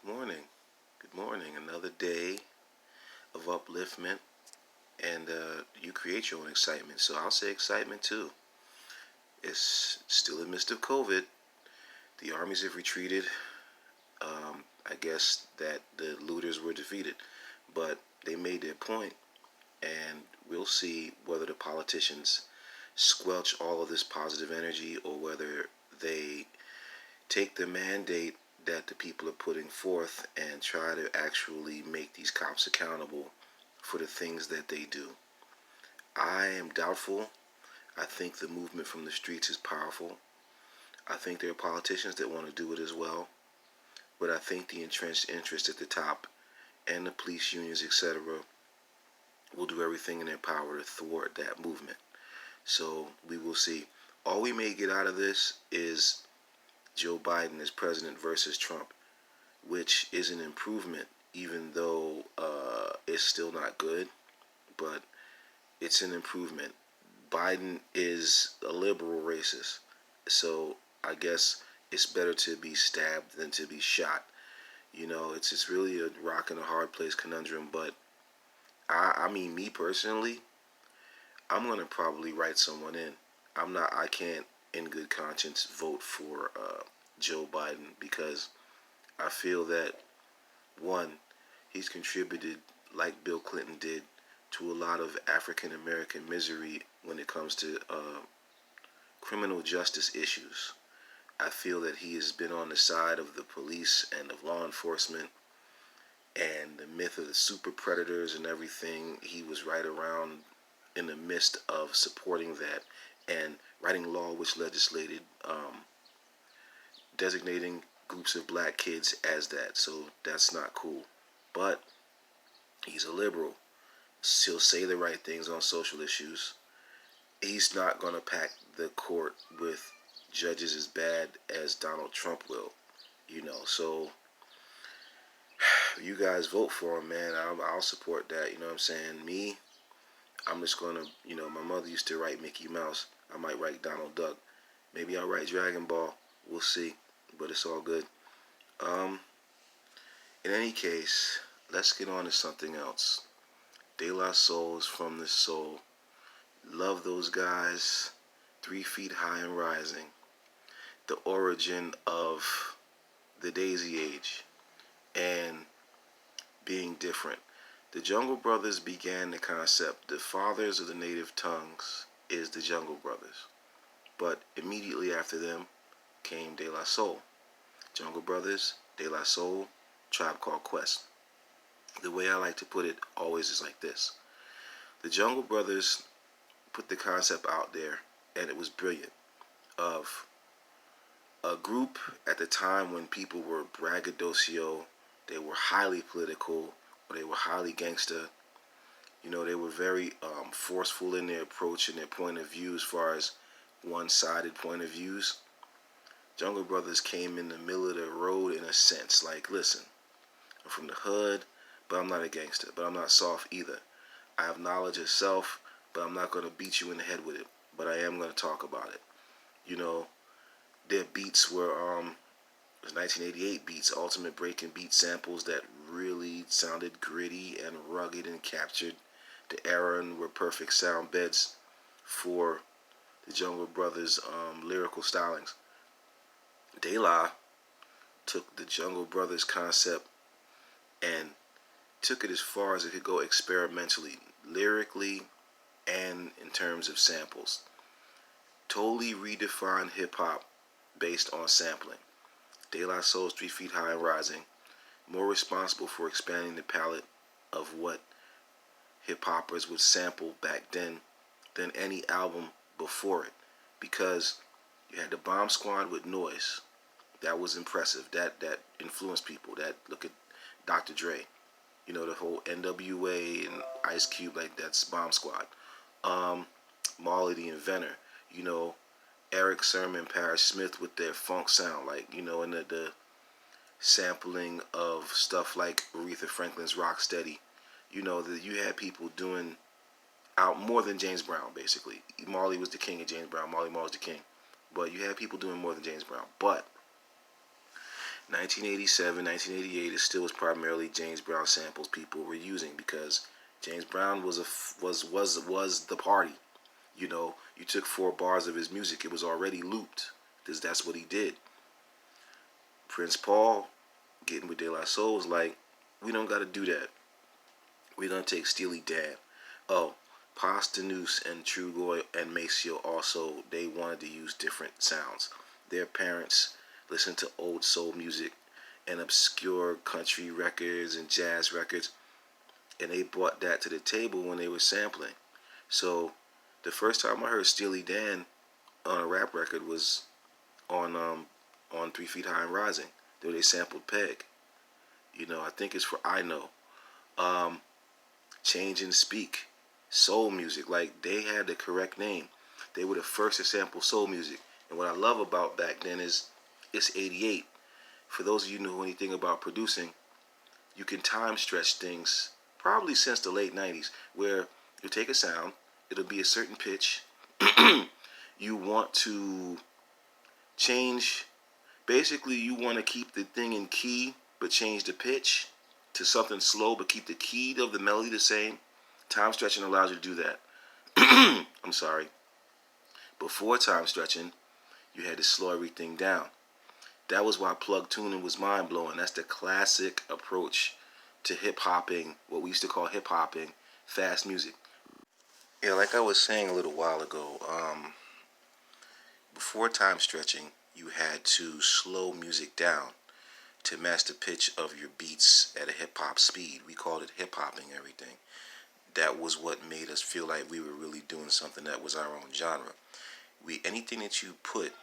morning. Good morning. Another day of upliftment, and you create your own excitement. So I'll say excitement too. It's still in the midst of COVID. The armies have retreated. I guess that the looters were defeated, but they made their point, and we'll see whether the politicians squelch all of this positive energy or whether they take the mandate that the people are putting forth and try to actually make these cops accountable for the things that they do. I am doubtful. I think the movement from the streets is powerful. I think there are politicians that want to do it as well. But I think the entrenched interest at the top and the police unions, etc., will do everything in their power to thwart that movement. So we will see. All we may get out of this is Joe Biden as president versus Trump, which is an improvement, even though it's still not good, but it's an improvement. Biden is a liberal racist, so I guess it's better to be stabbed than to be shot. It's really a rock and a hard place conundrum, but I mean, me personally, I'm gonna probably write someone in. I can't, in good conscience, vote for Joe Biden because I feel that one, he's contributed, like Bill Clinton did, to a lot of African American misery when it comes to criminal justice issues. I feel that he has been on the side of the police and of law enforcement, and the myth of the super predators and everything. He was right around in the midst of supporting that and writing law which legislated designating groups of black kids as that. So that's not cool. But he's a liberal. He'll say the right things on social issues. He's not going to pack the court with judges as bad as Donald Trump will. So you guys vote for him, man. I'll support that. You know what I'm saying? Me, I'm just going to, my mother used to write Mickey Mouse. I might write Donald Duck. Maybe I'll write Dragon Ball. We'll see. But it's all good. In any case, let's get on to something else. De La Soul is from the soul. Love those guys. 3 Feet High and Rising. The origin of the Daisy Age and being different. The Jungle Brothers began the concept. The fathers of the native tongues is the Jungle Brothers. But immediately after them came De La Soul. Jungle Brothers, De La Soul, Tribe Called Quest. The way I like to put it always is like this. The Jungle Brothers put the concept out there, and it was brilliant, of a group at the time when people were braggadocio, they were highly political, or they were highly gangster. They were very forceful in their approach and their point of view as far as one-sided point of views. Jungle Brothers came in the middle of the road in a sense. Like, listen, I'm from the hood, but I'm not a gangster. But I'm not soft either. I have knowledge of self, but I'm not going to beat you in the head with it. But I am going to talk about it. Their beats were it was 1988 beats, ultimate breaking beat samples that really sounded gritty and rugged and captured the era and were perfect sound beds for the Jungle Brothers' lyrical stylings. De La took the Jungle Brothers concept and took it as far as it could go experimentally, lyrically, and in terms of samples. Totally redefined hip-hop based on sampling. De La Soul's 3 Feet High and Rising, more responsible for expanding the palette of what hip-hoppers would sample back then than any album before it, because you had the Bomb Squad with Noise. That was impressive. That influenced people. That, look at Dr. Dre. The whole NWA and Ice Cube, like, that's Bomb Squad. Marley the Inventor. Eric Sermon, Parrish Smith with their funk sound, like, and the sampling of stuff like Aretha Franklin's Rocksteady. That you had people doing out more than James Brown, basically. Marley was the king of James Brown. Marley Marl was the king. But you had people doing more than James Brown. But 1987, 1988, it still was primarily James Brown samples people were using because James Brown was the party. You know, you took 4 bars of his music, it was already looped because that's what he did. Prince Paul getting with De La Soul was like, we don't got to do that. We're gonna take Steely Dan. Oh, Posdnuos and Trugoy and Maceo also, they wanted to use different sounds. Their parents listened to old soul music and obscure country records and jazz records, and they brought that to the table when they were sampling. So the first time I heard Steely Dan on a rap record was on 3 Feet High and Rising. Though they sampled Peg. You know, I think it's for I Know. Um, Change and Speak, soul music. Like they had the correct name. They were the first to sample soul music. And what I love about back then is it's 88. For those of you who know anything about producing, you can time stretch things probably since the late 90s where you take a sound, it'll be a certain pitch. You want to change, basically you want to keep the thing in key but change the pitch to something slow but keep the key of the melody the same. Time stretching allows you to do that. I'm sorry. Before time stretching, you had to slow everything down. That was why plug tuning was mind blowing. That's the classic approach to hip hopping, what we used to call hip hopping, fast music. Yeah, like I was saying a little while ago, before time stretching, you had to slow music down to match the pitch of your beats at a hip hop speed. We called it hip hopping everything. That was what made us feel like we were really doing something that was our own genre. Anything that you put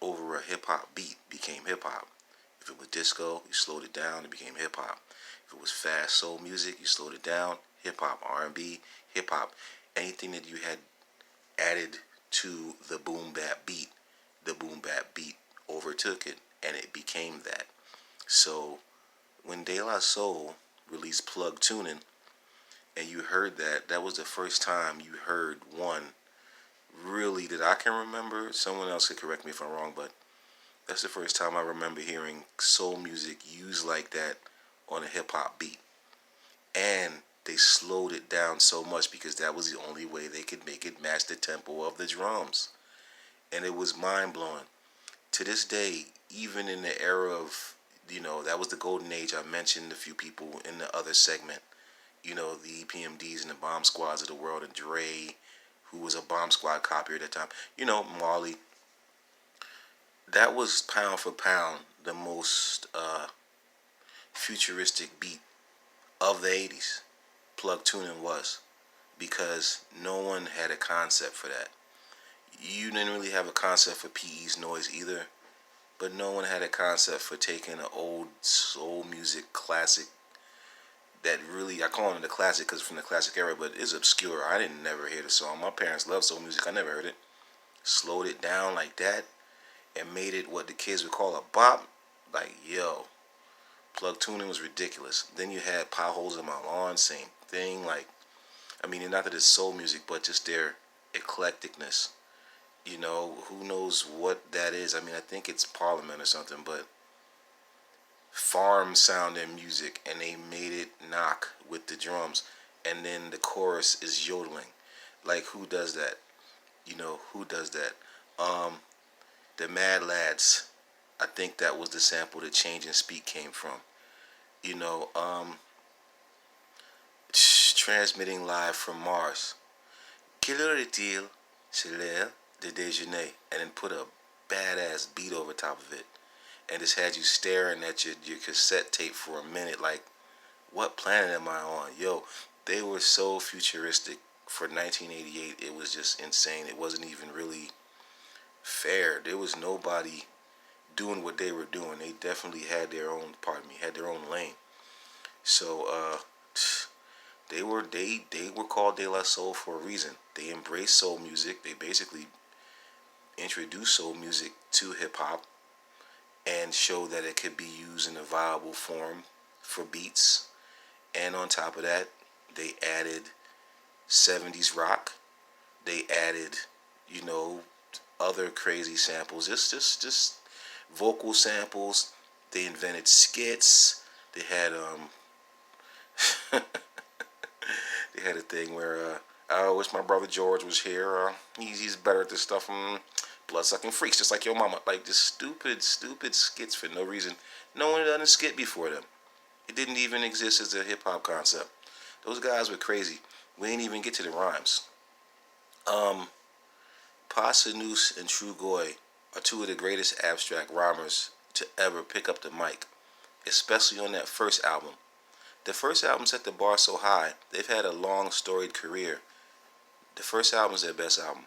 over a hip hop beat became hip hop. If it was disco, you slowed it down, it became hip hop. If it was fast soul music, you slowed it down, hip hop, R&B, hip hop. Anything that you had added to the boom bap beat, the boom bap beat overtook it and it became that. So when De La Soul released Plug Tuning and you heard that, that was the first time you heard one really that I can remember. Someone else could correct me if I'm wrong, but that's the first time I remember hearing soul music used like that on a hip hop beat. And they slowed it down so much because that was the only way they could make it match the tempo of the drums. And it was mind blowing. To this day, even in the era of, that was the golden age. I mentioned a few people in the other segment, the EPMDs and the Bomb Squads of the world, and Dre, who was a Bomb Squad copier at the time, Marley. That was pound for pound the most futuristic beat of the 80s. Plug tuning was, because no one had a concept for that. You didn't really have a concept for PE's noise either, but no one had a concept for taking an old soul music classic that really, I call it a classic because from the classic era, but it's obscure. I didn't never hear the song. My parents loved soul music. I never heard it. Slowed it down like that and made it what the kids would call a bop. Like, yo, plug tuning was ridiculous. Then you had Potholes in My Lawn, same thing. Like, I mean, not that it's soul music, but just their eclecticness. Who knows what that is? I mean, I think it's Parliament or something, but farm sound and music, and they made it knock with the drums, and then the chorus is yodeling. Like, who does that? Who does that? The Mad Lads, I think that was the sample that Change and Speak came from. You know, Transmitting live from Mars. Quelle heure est-il? C'est l'heure de déjeuner. And then put a badass beat over top of it. And just had you staring at your cassette tape for a minute like, what planet am I on? Yo, they were so futuristic for 1988. It was just insane. It wasn't even really fair. There was nobody doing what they were doing. They definitely had their own, had their own lane. So, they were called De La Soul for a reason. They embraced soul music. They basically introduced soul music to hip hop and showed that it could be used in a viable form for beats. And on top of that, they added 70s rock. They added, other crazy samples. Just vocal samples. They invented skits. They had they had a thing where I wish my brother George was here. He's better at this stuff. Blood sucking freaks, just like your mama. Like just stupid skits for no reason. No one had done a skit before them. It didn't even exist as a hip hop concept. Those guys were crazy. We didn't even get to the rhymes. Pasanus and Trugoy are two of the greatest abstract rhymers to ever pick up the mic, especially on that first album. The first album set the bar so high, they've had a long storied career. The first album is their best album.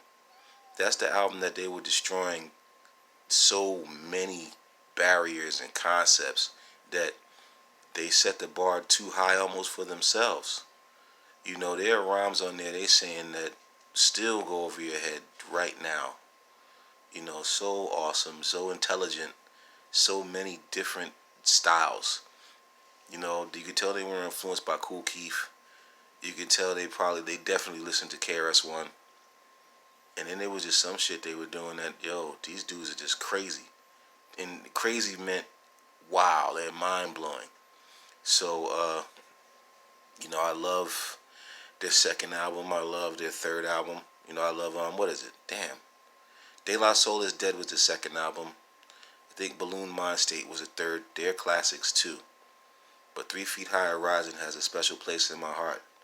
That's the album that they were destroying so many barriers and concepts that they set the bar too high almost for themselves. You know, there are rhymes on there they saying that still go over your head right now. You know, so awesome, so intelligent, so many different styles. You know, you could tell they were influenced by Kool Keith. You could tell they definitely listened to KRS-One. And then there was just some shit they were doing that, yo, these dudes are just crazy. And crazy meant, wow, they're mind blowing. So, you know, I love their second album. I love their third album. You know, I love, what is it? Damn. De La Soul is Dead was the second album. I think Balloon Mind State was the third. They're classics too. But 3 Feet Higher Rising has a special place in my heart.